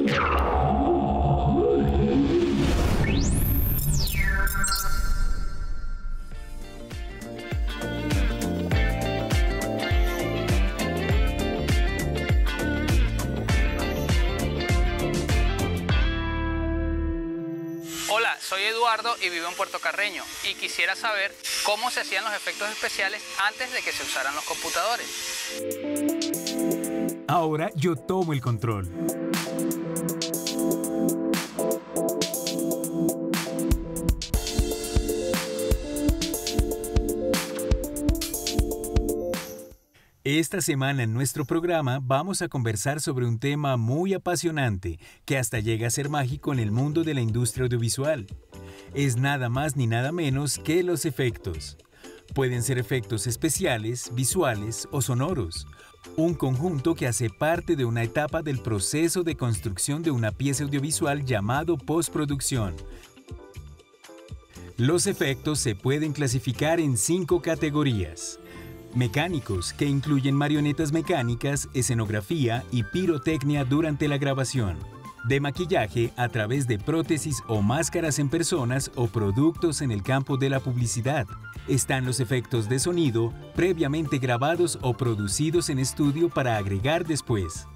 Hola, soy Eduardo y vivo en Puerto Carreño y quisiera saber cómo se hacían los efectos especiales antes de que se usaran los computadores. Ahora yo tomo el control. Esta semana en nuestro programa vamos a conversar sobre un tema muy apasionante que hasta llega a ser mágico en el mundo de la industria audiovisual. Es nada más ni nada menos que los efectos. Pueden ser efectos especiales, visuales o sonoros. Un conjunto que hace parte de una etapa del proceso de construcción de una pieza audiovisual llamado postproducción. Los efectos se pueden clasificar en 5 categorías. Mecánicos, que incluyen marionetas mecánicas, escenografía y pirotecnia durante la grabación. De maquillaje a través de prótesis o máscaras en personas o productos en el campo de la publicidad. Están los efectos de sonido, previamente grabados o producidos en estudio para agregar después.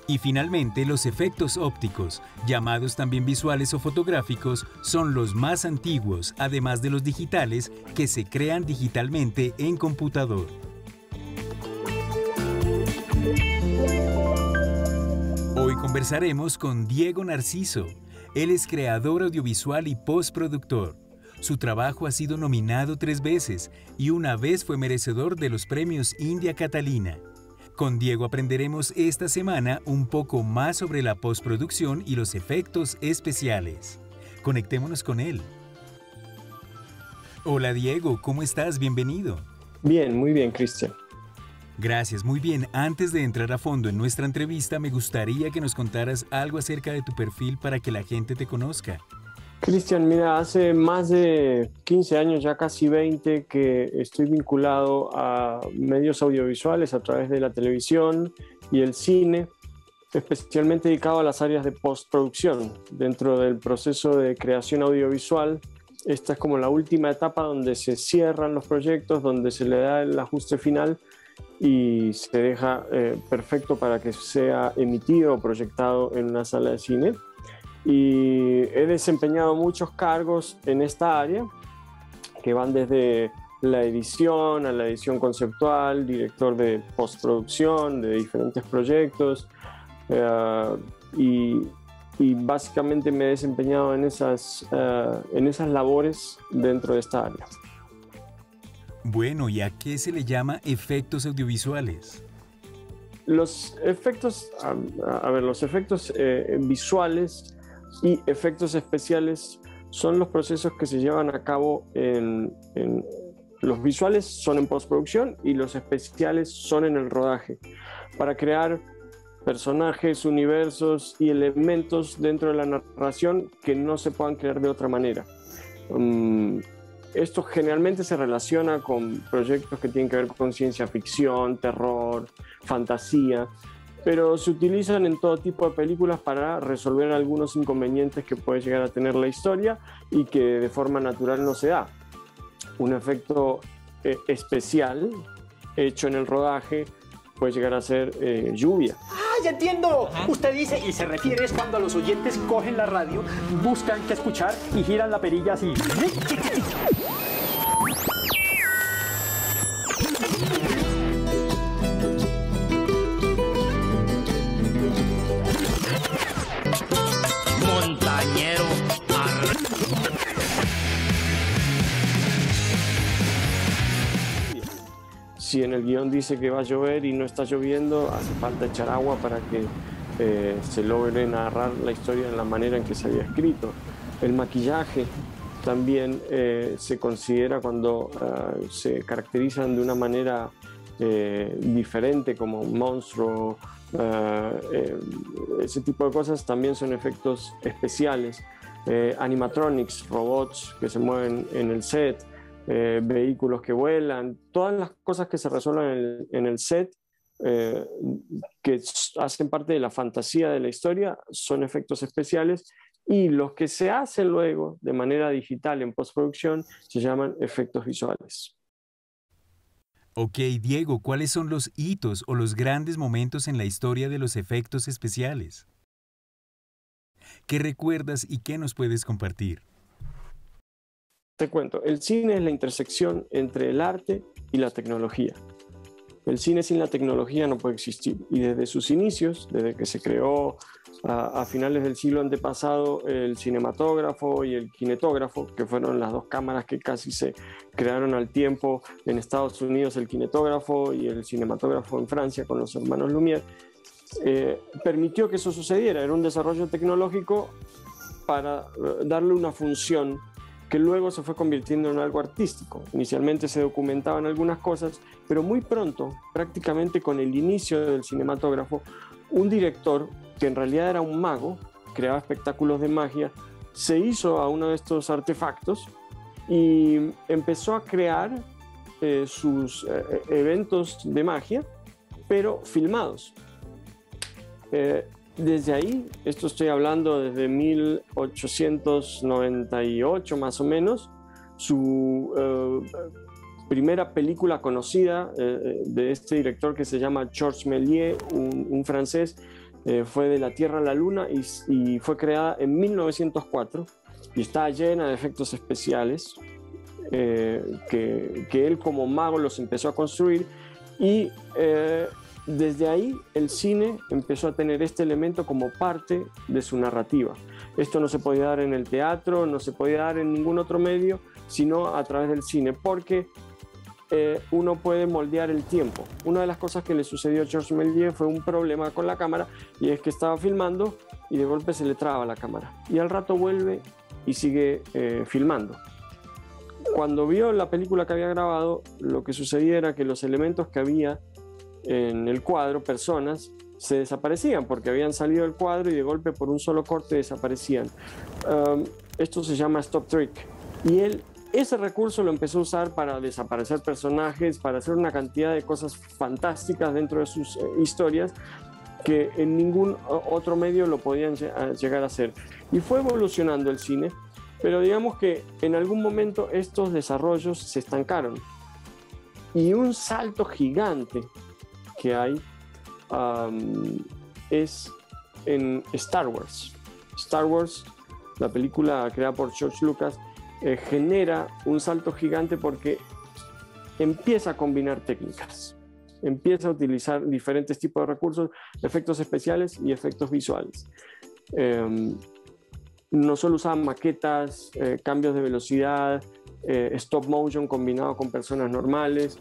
Y finalmente, los efectos ópticos, llamados también visuales o fotográficos, son los más antiguos, además de los digitales, que se crean digitalmente en computador. Hoy conversaremos con Diego Narciso. Él es creador audiovisual y postproductor. Su trabajo ha sido nominado 3 veces y una vez fue merecedor de los premios India Catalina. Con Diego aprenderemos esta semana un poco más sobre la postproducción y los efectos especiales. Conectémonos con él. Hola Diego, ¿cómo estás? Bienvenido. Bien, muy bien, Cristian. Gracias, muy bien. Antes de entrar a fondo en nuestra entrevista, me gustaría que nos contaras algo acerca de tu perfil para que la gente te conozca. Cristian, mira, hace más de 15 años, ya casi 20, que estoy vinculado a medios audiovisuales a través de la televisión y el cine, especialmente dedicado a las áreas de postproducción. Dentro del proceso de creación audiovisual, esta es como la última etapa donde se cierran los proyectos, donde se le da el ajuste final y se deja perfecto para que sea emitido o proyectado en una sala de cine. Y he desempeñado muchos cargos en esta área que van desde la edición a la edición conceptual, director de postproducción de diferentes proyectos y básicamente me he desempeñado en esas labores dentro de esta área. Bueno, ¿y a qué se le llama efectos audiovisuales? Los efectos, los efectos visuales y efectos especiales son los procesos que se llevan a cabo los visuales son en postproducción y los especiales son en el rodaje, para crear personajes, universos y elementos dentro de la narración que no se puedan crear de otra manera. Esto generalmente se relaciona con proyectos que tienen que ver con ciencia ficción, terror, fantasía, pero se utilizan en todo tipo de películas para resolver algunos inconvenientes que puede llegar a tener la historia y que de forma natural no se da. Un efecto especial hecho en el rodaje puede llegar a ser lluvia. ¡Ah, ya entiendo! Usted dice, y se refiere es cuando los oyentes cogen la radio, buscan qué escuchar y giran la perilla así. Montañero. Si en el guión dice que va a llover y no está lloviendo, hace falta echar agua para que se logre narrar la historia en la manera en que se había escrito. El maquillaje también se considera cuando se caracterizan de una manera diferente, como un monstruo, ese tipo de cosas también son efectos especiales. Animatronics, robots que se mueven en el set, vehículos que vuelan, todas las cosas que se resuelven en el set eh, que hacen parte de la fantasía de la historia son efectos especiales, y los que se hacen luego de manera digital en postproducción se llaman efectos visuales. Ok, Diego, ¿cuáles son los hitos o los grandes momentos en la historia de los efectos especiales? ¿Qué recuerdas y qué nos puedes compartir? Te cuento, el cine es la intersección entre el arte y la tecnología. El cine sin la tecnología no puede existir, y desde sus inicios, desde que se creó a finales del siglo antepasado el cinematógrafo y el kinetógrafo, que fueron las dos cámaras que casi se crearon al tiempo en Estados Unidos, el kinetógrafo y el cinematógrafo en Francia con los hermanos Lumière, permitió que eso sucediera. Era un desarrollo tecnológico para darle una función que luego se fue convirtiendo en algo artístico. Inicialmente se documentaban algunas cosas, pero muy pronto, prácticamente con el inicio del cinematógrafo, un director, que en realidad era un mago, creaba espectáculos de magia, se hizo a uno de estos artefactos y empezó a crear sus eventos de magia, pero filmados. Desde ahí, esto estoy hablando desde 1898 más o menos, su primera película conocida de este director, que se llama Georges Méliès, un francés, fue De la Tierra a la Luna, y fue creada en 1904 y está llena de efectos especiales que él como mago los empezó a construir, y desde ahí el cine empezó a tener este elemento como parte de su narrativa. Esto no se podía dar en el teatro, no se podía dar en ningún otro medio, sino a través del cine, porque uno puede moldear el tiempo. Una de las cosas que le sucedió a Georges Méliès fue un problema con la cámara, y es que estaba filmando y de golpe se le traba la cámara, y al rato vuelve y sigue filmando. Cuando vio la película que había grabado, lo que sucedía era que los elementos que había en el cuadro, personas, se desaparecían porque habían salido del cuadro y de golpe por un solo corte desaparecían. Esto se llama stop trick, y él ese recurso lo empezó a usar para desaparecer personajes, para hacer una cantidad de cosas fantásticas dentro de sus historias que en ningún otro medio lo podían llegar a hacer. Y fue evolucionando el cine, pero digamos que en algún momento estos desarrollos se estancaron, y un salto gigante que hay es en Star Wars. Star Wars, la película creada por George Lucas, genera un salto gigante porque empieza a combinar técnicas, empieza a utilizar diferentes tipos de recursos, efectos especiales y efectos visuales. No solo usaban maquetas, cambios de velocidad, stop motion combinado con personas normales,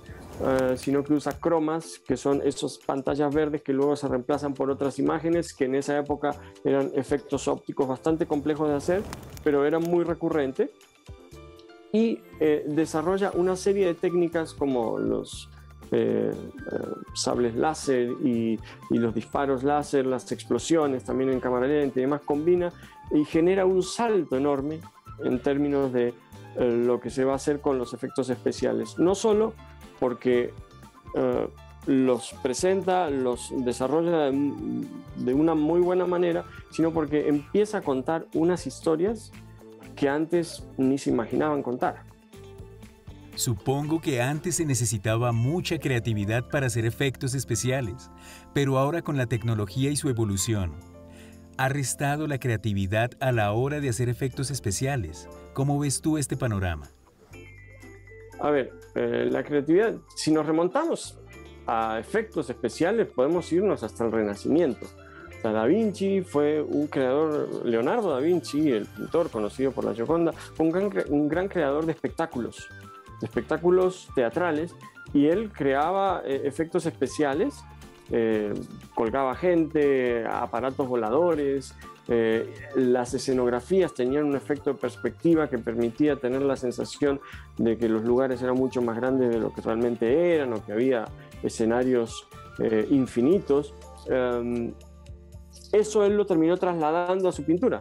sino que usa cromas, que son esas pantallas verdes que luego se reemplazan por otras imágenes, que en esa época eran efectos ópticos bastante complejos de hacer, pero eran muy recurrentes. Y desarrolla una serie de técnicas como los sables láser y los disparos láser, las explosiones también en cámara lenta y demás, combina y genera un salto enorme en términos de lo que se va a hacer con los efectos especiales. No solo porque los presenta, los desarrolla de una muy buena manera, sino porque empieza a contar unas historias que antes ni se imaginaban contar. Supongo que antes se necesitaba mucha creatividad para hacer efectos especiales, pero ahora con la tecnología y su evolución, ¿ha restado la creatividad a la hora de hacer efectos especiales? ¿Cómo ves tú este panorama? A ver, la creatividad, si nos remontamos a efectos especiales, podemos irnos hasta el Renacimiento. O sea, Da Vinci fue un creador, Leonardo da Vinci, el pintor conocido por la Gioconda, fue un gran creador de espectáculos teatrales, y él creaba efectos especiales, colgaba gente, aparatos voladores, las escenografías tenían un efecto de perspectiva que permitía tener la sensación de que los lugares eran mucho más grandes de lo que realmente eran, o que había escenarios infinitos. Eso él lo terminó trasladando a su pintura.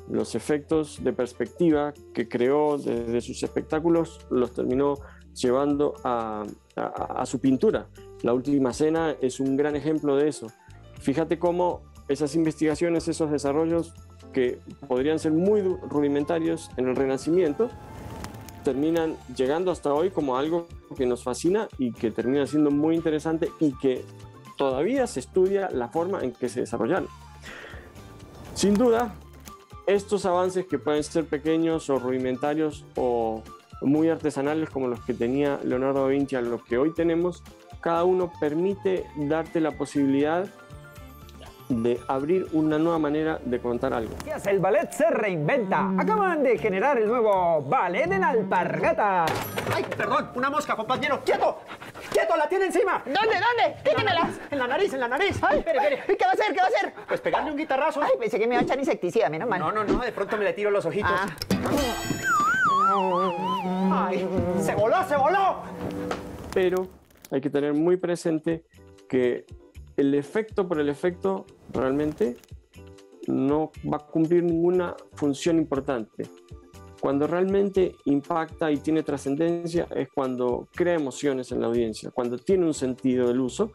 Los efectos de perspectiva que creó desde sus espectáculos los terminó llevando a a su pintura. La Última Cena es un gran ejemplo de eso. Fíjate cómo esas investigaciones, esos desarrollos que podrían ser muy rudimentarios en el Renacimiento, terminan llegando hasta hoy como algo que nos fascina y que termina siendo muy interesante y que todavía se estudia la forma en que se desarrollaron. Sin duda, estos avances que pueden ser pequeños o rudimentarios o muy artesanales como los que tenía Leonardo da Vinci a los que hoy tenemos, cada uno permite darte la posibilidad de abrir una nueva manera de contar algo. El ballet se reinventa. Acaban de generar el nuevo ballet en alpargatas. ¡Ay, perdón! ¡Una mosca, compañero! ¡Quieto! ¡Quieto! ¡La tiene encima! ¿Dónde? Quítemela. En la nariz, en la nariz. Ay, espere. ¿Qué va a hacer? ¿Qué va a hacer? Pues pegarle un guitarrazo. Ay, pensé que me iba a echar insecticida, menos mal. No, de pronto me le tiro los ojitos. ¡Ay! ¡Se voló! Pero hay que tener muy presente que el efecto por el efecto realmente no va a cumplir ninguna función importante. Cuando realmente impacta y tiene trascendencia es cuando crea emociones en la audiencia, cuando tiene un sentido del uso.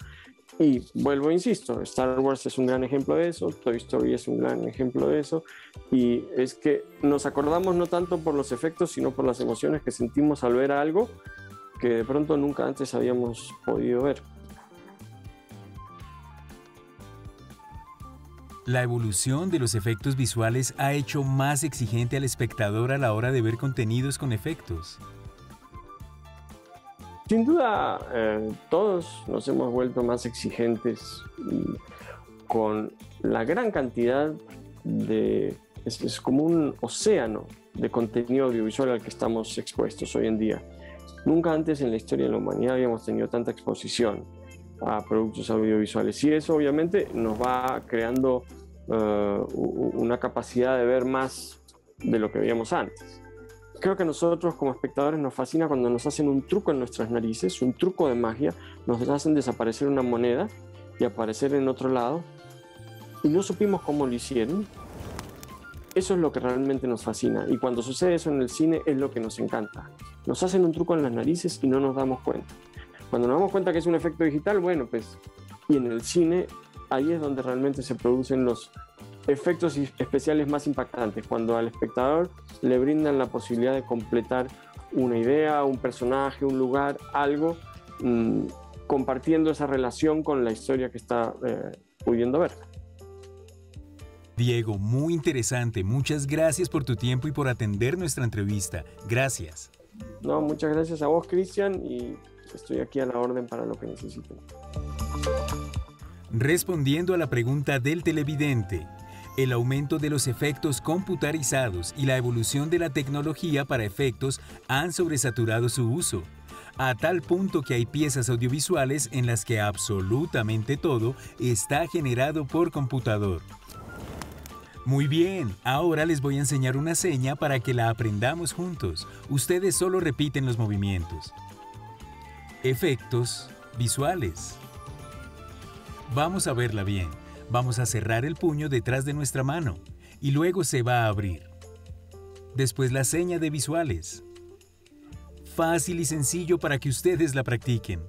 Y vuelvo, insisto, Star Wars es un gran ejemplo de eso, Toy Story es un gran ejemplo de eso, y es que nos acordamos no tanto por los efectos, sino por las emociones que sentimos al ver algo que de pronto nunca antes habíamos podido ver. La evolución de los efectos visuales ha hecho más exigente al espectador a la hora de ver contenidos con efectos. Sin duda, todos nos hemos vuelto más exigentes con la gran cantidad de... Es como un océano de contenido audiovisual al que estamos expuestos hoy en día. Nunca antes en la historia de la humanidad habíamos tenido tanta exposición a productos audiovisuales y eso obviamente nos va creando una capacidad de ver más de lo que veíamos antes. Creo que a nosotros como espectadores nos fascina cuando nos hacen un truco en nuestras narices, un truco de magia, nos hacen desaparecer una moneda y aparecer en otro lado y no supimos cómo lo hicieron. Eso es lo que realmente nos fascina y cuando sucede eso en el cine es lo que nos encanta. Nos hacen un truco en las narices y no nos damos cuenta. Cuando nos damos cuenta que es un efecto digital, bueno, pues, y en el cine, ahí es donde realmente se producen los efectos especiales más impactantes, cuando al espectador le brindan la posibilidad de completar una idea, un personaje, un lugar, algo, compartiendo esa relación con la historia que está pudiendo ver. Diego, muy interesante. Muchas gracias por tu tiempo y por atender nuestra entrevista. Gracias. No, muchas gracias a vos, Cristian, y estoy aquí a la orden para lo que necesiten. Respondiendo a la pregunta del televidente, el aumento de los efectos computarizados y la evolución de la tecnología para efectos han sobresaturado su uso, a tal punto que hay piezas audiovisuales en las que absolutamente todo está generado por computador. Muy bien, ahora les voy a enseñar una seña para que la aprendamos juntos. Ustedes solo repiten los movimientos. Efectos visuales. Vamos a verla bien. Vamos a cerrar el puño detrás de nuestra mano y luego se va a abrir. Después la seña de visuales. Fácil y sencillo para que ustedes la practiquen.